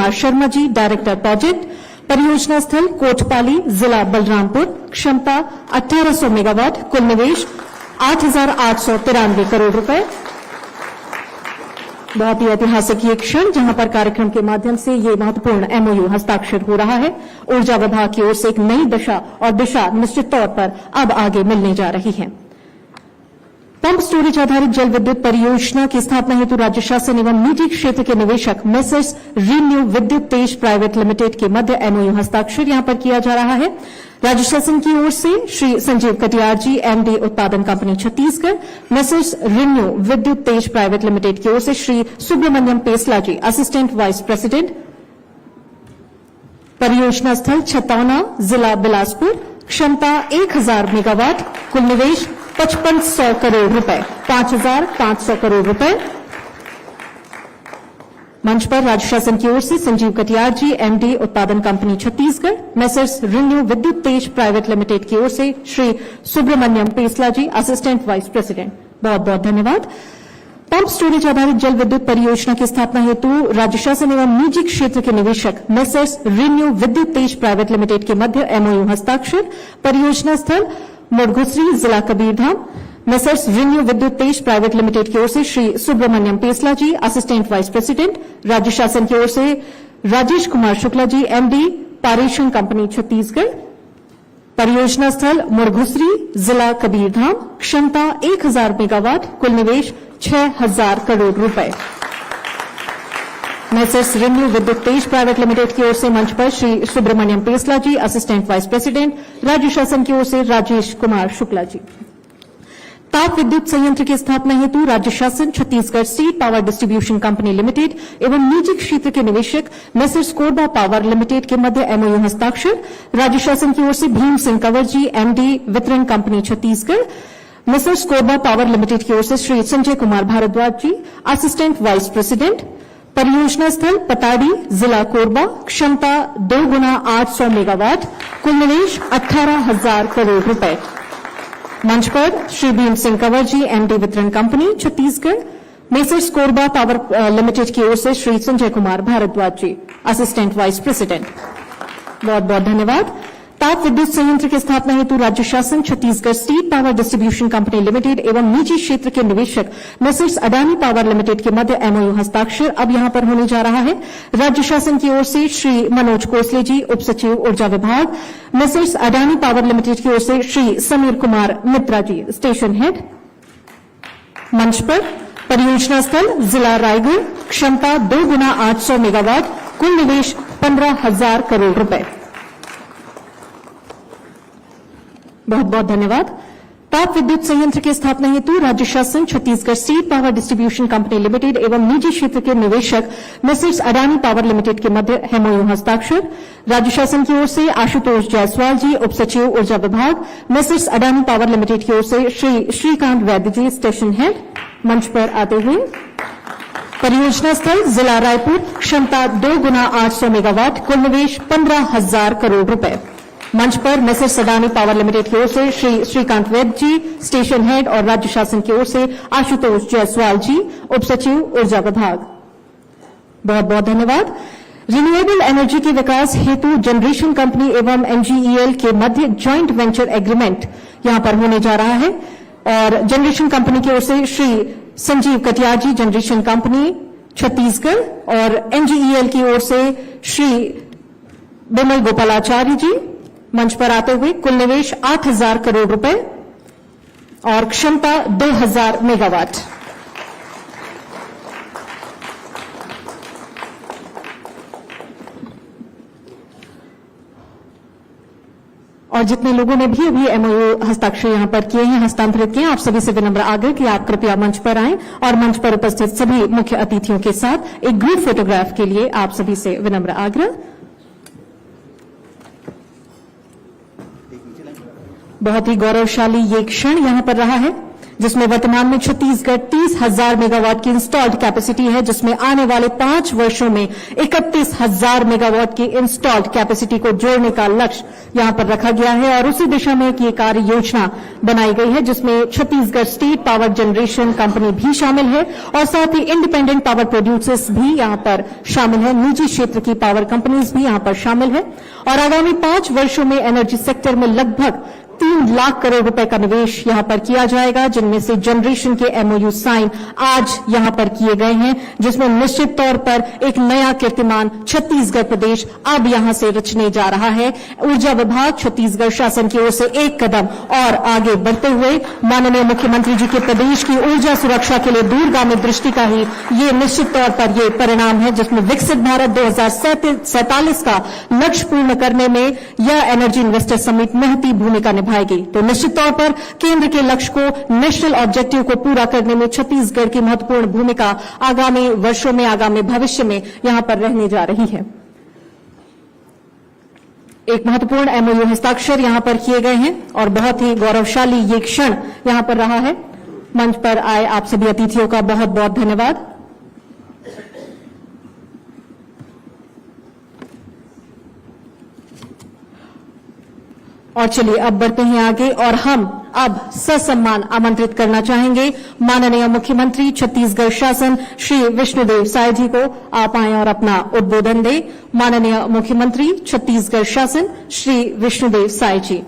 Kumar Sharma ji, director project, परियोजना स्थल कोटपाली, जिला बलरामपुर, क्षमता 1800 मेगावाट, कुल निवेश 8,893 करोड़ रुपए। बहुत ही ऐतिहासिक ये क्षण जहां पर कार्यक्रम के माध्यम से ये महत्वपूर्ण एमओयू हस्ताक्षर हो रहा है। ऊर्जा विभाग की ओर से एक नई दशा और दिशा निश्चित तौर पर अब आगे मिलने जा रही है। पंप स्टोरेज आधारित जल विद्युत परियोजना की स्थापना हेतु राज्य शासन एवं निजी क्षेत्र के निवेशक मेसर्स रीन्यू विद्युत तेज प्राइवेट लिमिटेड के मध्य एमओयू हस्ताक्षर यहां पर किया जा रहा है। राज्य शासन की ओर से श्री संजीव कटियार जी, एमडी उत्पादन कंपनी छत्तीसगढ़, मेसर्स रीन्यू विद्युत तेज प्राइवेट लिमिटेड की ओर से श्री सुब्रमण्यम पेसला जी, असिस्टेंट वाइस प्रेसिडेंट, परियोजना स्थल छतौना, जिला बिलासपुर, क्षमता 1000 मेगावाट, कुल निवेश 5500 करोड़ रुपए, 5500 करोड़ रुपए। मंच पर राज्य शासन की ओर से संजीव कटियार जी, एमडी उत्पादन कंपनी छत्तीसगढ़, मेसर्स रीन्यू विद्युत तेज प्राइवेट लिमिटेड की ओर से श्री सुब्रमण्यम पेसला जी, असिस्टेंट वाइस प्रेसिडेंट। बहुत बहुत धन्यवाद। पंप स्टोरेज आधारित जल विद्युत परियोजना की स्थापना हेतु राज्य शासन एवं निजी क्षेत्र के निवेशक मेसर्स रीन्यू विद्युत तेज प्राइवेट लिमिटेड के मध्य एमओयू हस्ताक्षर, परियोजना स्थल मुड़घुसरी, जिला कबीरधाम, मेसर्स रीन्यू विद्युत तेज प्राइवेट लिमिटेड की ओर से श्री सुब्रमण्यम पेसला जी, असिस्टेंट वाइस प्रेसिडेंट, राज्य शासन की ओर से राजेश कुमार शुक्ला जी, एमडी पारेषण कंपनी छत्तीसगढ़, परियोजना स्थल मुड़घुसरी, जिला कबीरधाम, क्षमता 1000 मेगावाट, कुल निवेश 6000 करोड़ रुपए। मेसर्स रीन्यू विद्युत तेज प्राइवेट लिमिटेड की ओर से मंच पर श्री सुब्रमण्यम पेसला जी, असिस्टेंट वाइस प्रेसिडेंट, राज्य शासन की ओर से राजेश कुमार शुक्ला जी। ताप विद्युत संयंत्र की स्थापना हेतु राज्य शासन Chhattisgarh state power distribution company limited एवं निजी क्षेत्र के निवेशक मेसर्स कोरबा पावर लिमिटेड के मध्य एमओयू हस्ताक्षर, राज्य शासन की ओर से भीम सिंह कंवर जी, एमडी वितरण company Chhattisgarh, messrs Korba power limited की ओर से श्री संजय कुमार भारद्वाज जी, असिस्टेंट वाइस प्रेसिडेंट, परियोजना स्थल पताड़ी, जिला कोरबा, क्षमता 2 गुना 800 मेगावाट, कुल निवेश 18,000 करोड़ रुपए। मंच पर श्री भीम सिंह कंवर जी, एमडी वितरण company Chhattisgarh, messrs Korba power limited की ओर से श्री संजय कुमार भारद्वाज जी, असिस्टेंट वाइस प्रेसिडेंट। बहुत बहुत धन्यवाद। ताप विद्युत संयंत्र की स्थापना हेतु राज्य शासन Chhattisgarh state power distribution company limited एवं निजी क्षेत्र के निवेशक मेसर्स अडानी पावर लिमिटेड के मध्य एमओयू हस्ताक्षर अब यहां पर होने जा रहा है। राज्य शासन की ओर से श्री मनोज कोसले जी, उप सचिव ऊर्जा विभाग, मेसर्स अडानी पावर लिमिटेड की ओर से श्री समीर कुमार मित्रा जी, स्टेशन हेड। मंच पर परियोजना स्थल जिला रायगढ़, क्षमता 2 गुना 800 मेगावाट, कुल निवेश 15,000 करोड़ रुपए। बहुत बहुत धन्यवाद। ताप विद्युत संयंत्र की स्थापना हेतु राज्य शासन Chhattisgarh state power distribution company limited एवं निजी क्षेत्र के निवेशक मेसर्स अडानी पावर लिमिटेड के मध्य एमओयू हस्ताक्षर, राज्य शासन की ओर से आशुतोष जायसवाल जी, उप सचिव ऊर्जा विभाग, मेसर्स अडानी पावर लिमिटेड की ओर से श्री श्रीकांत वैद्य जी, स्टेशन हेड। मंच पर आते हुए परियोजना स्थल जिला रायपुर, क्षमता 2 गुना 800 मेगावाट, कुल निवेश 15,000 करोड़ रुपए। मंच पर मेसर्स अडानी पावर लिमिटेड की ओर से श्री श्रीकांत वैद्य जी, स्टेशन हेड और राज्य शासन की ओर से आशुतोष जायसवाल जी, उप सचिव ऊर्जा विभाग। बहुत बहुत धन्यवाद। रिन्यूएबल एनर्जी के विकास हेतु जनरेशन कंपनी एवं एनजीईएल के मध्य ज्वाइंट वेंचर एग्रीमेंट यहां पर होने जा रहा है और जनरेशन कंपनी की ओर से श्री संजीव कटियार जी, जनरेशन कंपनी छत्तीसगढ़, और एनजीईएल की ओर से श्री बिमल गोपालाचार्य जी। मंच पर आते हुए कुल निवेश 8,000 करोड़ रुपए और क्षमता 2000 मेगावाट। और जितने लोगों ने भी अभी एमओयू हस्ताक्षर यहां पर किए हैं, हस्तांतरित किए, आप सभी से विनम्र आग्रह कि आप कृपया मंच पर आएं और मंच पर उपस्थित सभी मुख्य अतिथियों के साथ एक ग्रुप फोटोग्राफ के लिए आप सभी से विनम्र आग्रह। बहुत ही गौरवशाली ये क्षण यहां पर रहा है जिसमें वर्तमान में छत्तीसगढ़ 30,000 मेगावाट की इंस्टॉल्ड कैपेसिटी है, जिसमें आने वाले 5 वर्षों में 31,000 मेगावाट की इंस्टॉल्ड कैपेसिटी को जोड़ने का लक्ष्य यहां पर रखा गया है और उसी दिशा में एक ये कार्य योजना बनाई गई है, जिसमें Chhattisgarh state power generation company भी शामिल है और साथ ही इंडिपेंडेंट पावर प्रोड्यूसर्स भी यहां पर शामिल है, निजी क्षेत्र की पावर कंपनीज भी यहां पर शामिल है और आगामी 5 वर्षों में एनर्जी सेक्टर में लगभग 3 लाख करोड़ रुपए का निवेश यहां पर किया जाएगा, जिनमें से जनरेशन के एमओयू साइन आज यहां पर किए गए हैं, जिसमें निश्चित तौर पर एक नया कीर्तिमान छत्तीसगढ़ प्रदेश अब यहां से रचने जा रहा है। ऊर्जा विभाग छत्तीसगढ़ शासन की ओर से एक कदम और आगे बढ़ते हुए माननीय मुख्यमंत्री जी के प्रदेश की ऊर्जा सुरक्षा के लिए दूरगामी दृष्टि का ही ये निश्चित तौर पर ये परिणाम है, जिसमें विकसित भारत 2047 का लक्ष्य पूर्ण करने में यह एनर्जी इन्वेस्टर समिट महती भूमिका निभाएगी। तो निश्चित तौर पर केंद्र के लक्ष्य को, नेशनल ऑब्जेक्टिव को पूरा करने में छत्तीसगढ़ की महत्वपूर्ण भूमिका आगामी वर्षों में, आगामी भविष्य में यहां पर रहने जा रही है। एक महत्वपूर्ण एमओयू हस्ताक्षर यहां पर किए गए हैं और बहुत ही गौरवशाली ये क्षण यहां पर रहा है। मंच पर आए आप सभी अतिथियों का बहुत बहुत धन्यवाद। और चलिए अब बढ़ते हैं आगे और हम अब ससम्मान आमंत्रित करना चाहेंगे माननीय मुख्यमंत्री छत्तीसगढ़ शासन श्री विष्णुदेव साय जी को। आप आएं और अपना उद्बोधन दें। माननीय मुख्यमंत्री छत्तीसगढ़ शासन श्री विष्णुदेव साय जी।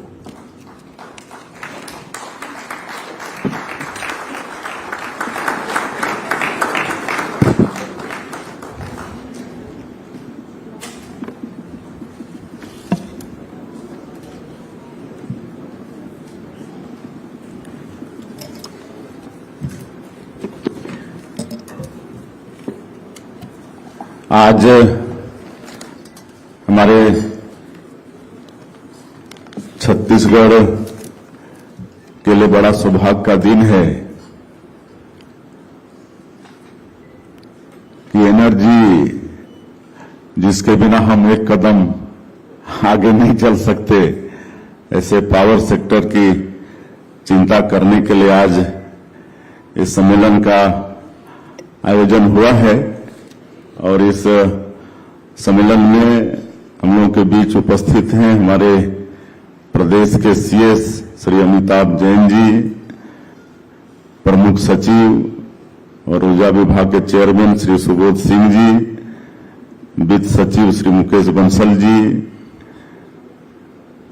आज हमारे छत्तीसगढ़ के लिए बड़ा सौभाग्य का दिन है कि एनर्जी जिसके बिना हम एक कदम आगे नहीं चल सकते, ऐसे पावर सेक्टर की चिंता करने के लिए आज इस सम्मेलन का आयोजन हुआ है। और इस सम्मेलन में हम लोगों के बीच उपस्थित हैं हमारे प्रदेश के सीएस श्री अमिताभ जैन जी, प्रमुख सचिव और ऊर्जा विभाग के चेयरमैन श्री सुबोध सिंह जी, वित्त सचिव श्री मुकेश बंसल जी,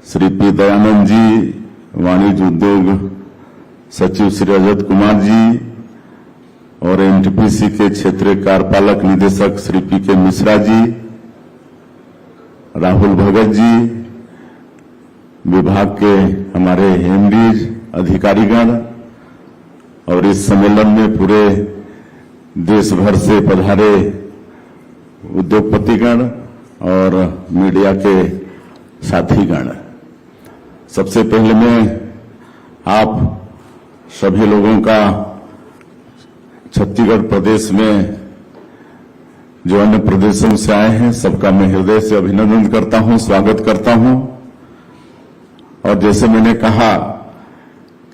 श्री पी दयानंद जी, वाणिज्य उद्योग सचिव श्री रजत कुमार जी और एनटीपीसी के क्षेत्रीय कार्यपालक निदेशक श्री पी के मिश्रा जी, राहुल भगत जी, विभाग के हमारे एमडीज, अधिकारीगण और इस सम्मेलन में पूरे देश भर से पधारे उद्योगपतिगण और मीडिया के साथीगण। सबसे पहले मैं आप सभी लोगों का छत्तीसगढ़ प्रदेश में जो अन्य प्रदेशों से आए हैं सबका मैं हृदय से अभिनंदन करता हूं, स्वागत करता हूं। और जैसे मैंने कहा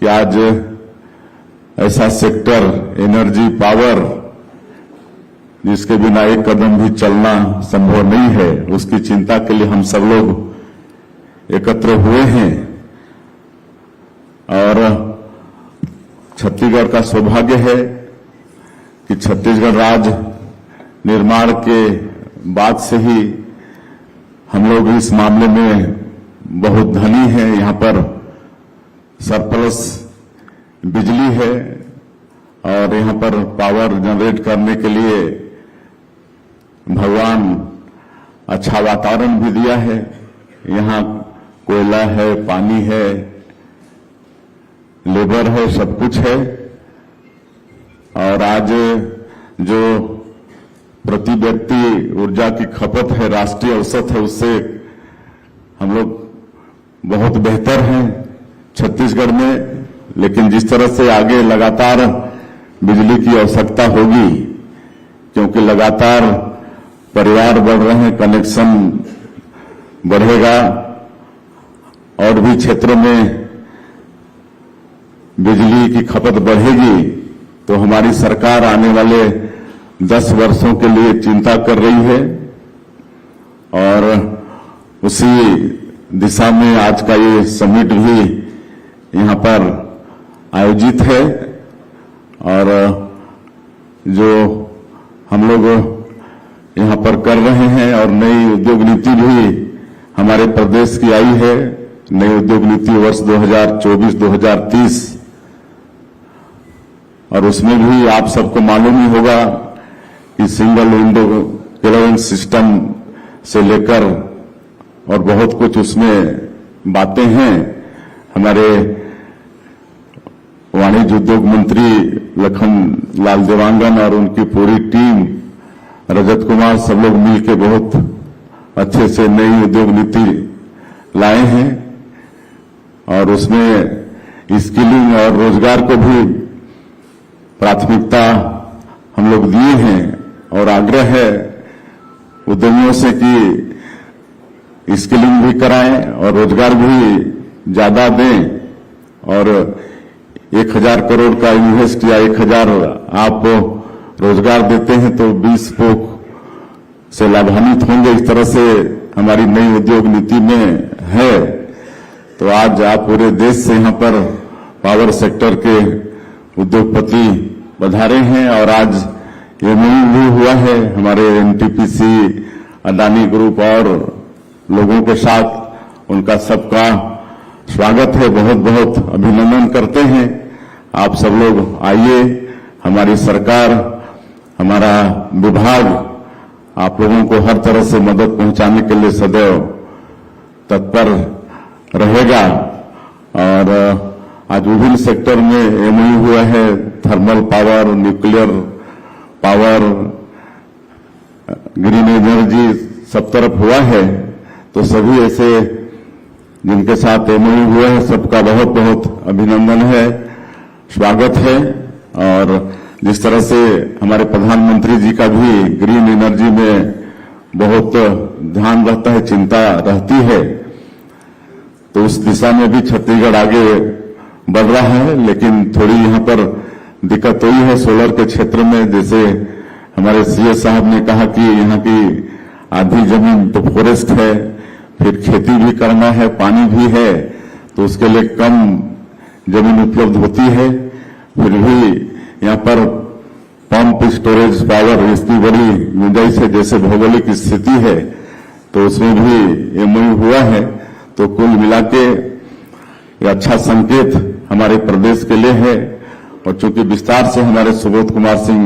कि आज ऐसा सेक्टर एनर्जी पावर जिसके बिना एक कदम भी चलना संभव नहीं है, उसकी चिंता के लिए हम सब लोग एकत्र हुए हैं। और छत्तीसगढ़ का सौभाग्य है कि छत्तीसगढ़ राज्य निर्माण के बाद से ही हम लोग इस मामले में बहुत धनी हैं। यहाँ पर सरप्लस बिजली है और यहाँ पर पावर जनरेट करने के लिए भगवान अच्छा वातावरण भी दिया है। यहाँ कोयला है, पानी है, लेबर है, सब कुछ है। और आज जो प्रति व्यक्ति ऊर्जा की खपत है, राष्ट्रीय औसत है, उससे हम लोग बहुत बेहतर हैं छत्तीसगढ़ में। लेकिन जिस तरह से आगे लगातार बिजली की आवश्यकता होगी, क्योंकि लगातार परिवार बढ़ रहे हैं, कनेक्शन बढ़ेगा और भी क्षेत्रों में बिजली की खपत बढ़ेगी तो हमारी सरकार आने वाले 10 वर्षों के लिए चिंता कर रही है और उसी दिशा में आज का ये समिट भी यहां पर आयोजित है और जो हम लोग यहां पर कर रहे हैं और नई उद्योग नीति भी हमारे प्रदेश की आई है। नई उद्योग नीति वर्ष 2024-2030 और उसमें भी आप सबको मालूम ही होगा कि सिंगल विंडो क्लियरेंस सिस्टम से लेकर और बहुत कुछ उसमें बातें हैं। हमारे वाणिज्य उद्योग मंत्री लखन लाल देवांगन और उनकी पूरी टीम, रजत कुमार, सब लोग मिलकर बहुत अच्छे से नई उद्योग नीति लाए हैं और उसमें स्किलिंग और रोजगार को भी प्राथमिकता हम लोग दिए हैं और आग्रह है उद्यमियों से कि स्किलिंग भी कराएं और रोजगार भी ज्यादा दें और 1000 करोड़ का इन्वेस्ट या 1000 आप रोजगार देते हैं तो 20 लोग से लाभान्वित होंगे। इस तरह से हमारी नई उद्योग नीति में है। तो आज आप पूरे देश से यहां पर पावर सेक्टर के उद्योगपति पधारे हैं और आज एमओयू भी हुआ है हमारे एनटीपीसी, अडानी ग्रुप और लोगों के साथ। उनका सबका स्वागत है, बहुत बहुत अभिनंदन करते हैं। आप सब लोग आइए, हमारी सरकार, हमारा विभाग आप लोगों को हर तरह से मदद पहुंचाने के लिए सदैव तत्पर रहेगा। और आज विभिन्न सेक्टर में एमओयू हुआ है, thermal power, nuclear power, green energy, सब तरफ हुआ है। तो सभी ऐसे जिनके साथ एमओयू हुआ है सबका बहुत बहुत अभिनंदन है, स्वागत है। और जिस तरह से हमारे प्रधानमंत्री जी का भी ग्रीन एनर्जी में बहुत ध्यान रहता है, चिंता रहती है, तो उस दिशा में भी छत्तीसगढ़ आगे बढ़ रहा है। लेकिन थोड़ी यहां पर दिक्कत हुई है सोलर के क्षेत्र में। जैसे हमारे सीएस साहब ने कहा कि यहां की आधी जमीन तो फॉरेस्ट है, फिर खेती भी करना है, पानी भी है, तो उसके लिए कम जमीन उपलब्ध होती है। फिर भी यहां पर पंप स्टोरेज पावर इसकी बड़ी गुंजाइश है, जैसे भौगोलिक स्थिति है, तो उसमें भी एमओयू हुआ है। तो कुल मिला के ये अच्छा संकेत हमारे प्रदेश के लिए है। और चूंकि विस्तार से हमारे सुबोध कुमार सिंह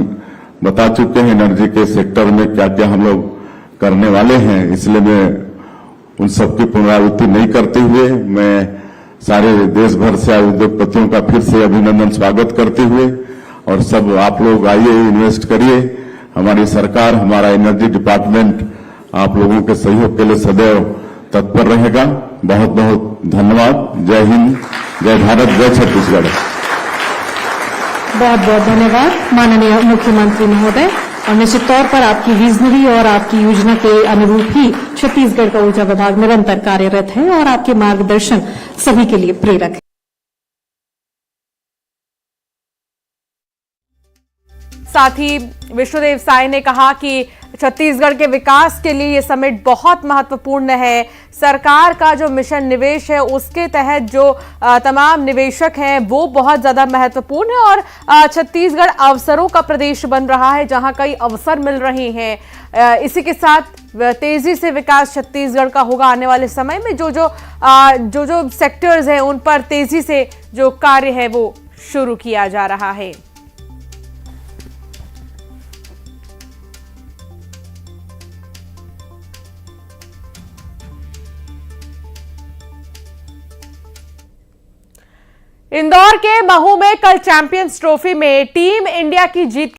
बता चुके हैं एनर्जी के सेक्टर में क्या क्या हम लोग करने वाले हैं, इसलिए मैं उन सबकी पुनरावृत्ति नहीं करते हुए मैं सारे देश भर से आए उद्योगपतियों का फिर से अभिनंदन स्वागत करते हुए, और सब आप लोग आइए, इन्वेस्ट करिए। हमारी सरकार, हमारा एनर्जी डिपार्टमेंट आप लोगों के सहयोग के लिए सदैव तत्पर रहेगा। बहुत बहुत धन्यवाद। जय हिंद, जय भारत, जय छत्तीसगढ़। बहुत बहुत धन्यवाद माननीय मुख्यमंत्री महोदय। और निश्चित तौर पर आपकी विजनरी और आपकी योजना के अनुरूप ही छत्तीसगढ़ का ऊर्जा विभाग निरंतर कार्यरत है और आपके मार्गदर्शन सभी के लिए प्रेरक है। साथ ही विष्णुदेव साय ने कहा कि छत्तीसगढ़ के विकास के लिए ये समिट बहुत महत्वपूर्ण है। सरकार का जो मिशन निवेश है उसके तहत जो तमाम निवेशक हैं वो बहुत ज्यादा महत्वपूर्ण है और छत्तीसगढ़ अवसरों का प्रदेश बन रहा है जहां कई अवसर मिल रहे हैं। इसी के साथ तेजी से विकास छत्तीसगढ़ का होगा आने वाले समय में। जो सेक्टर्स हैं उन पर तेजी से जो कार्य है वो शुरू किया जा रहा है। इंदौर के महू में कल चैंपियंस ट्रॉफी में टीम इंडिया की जीत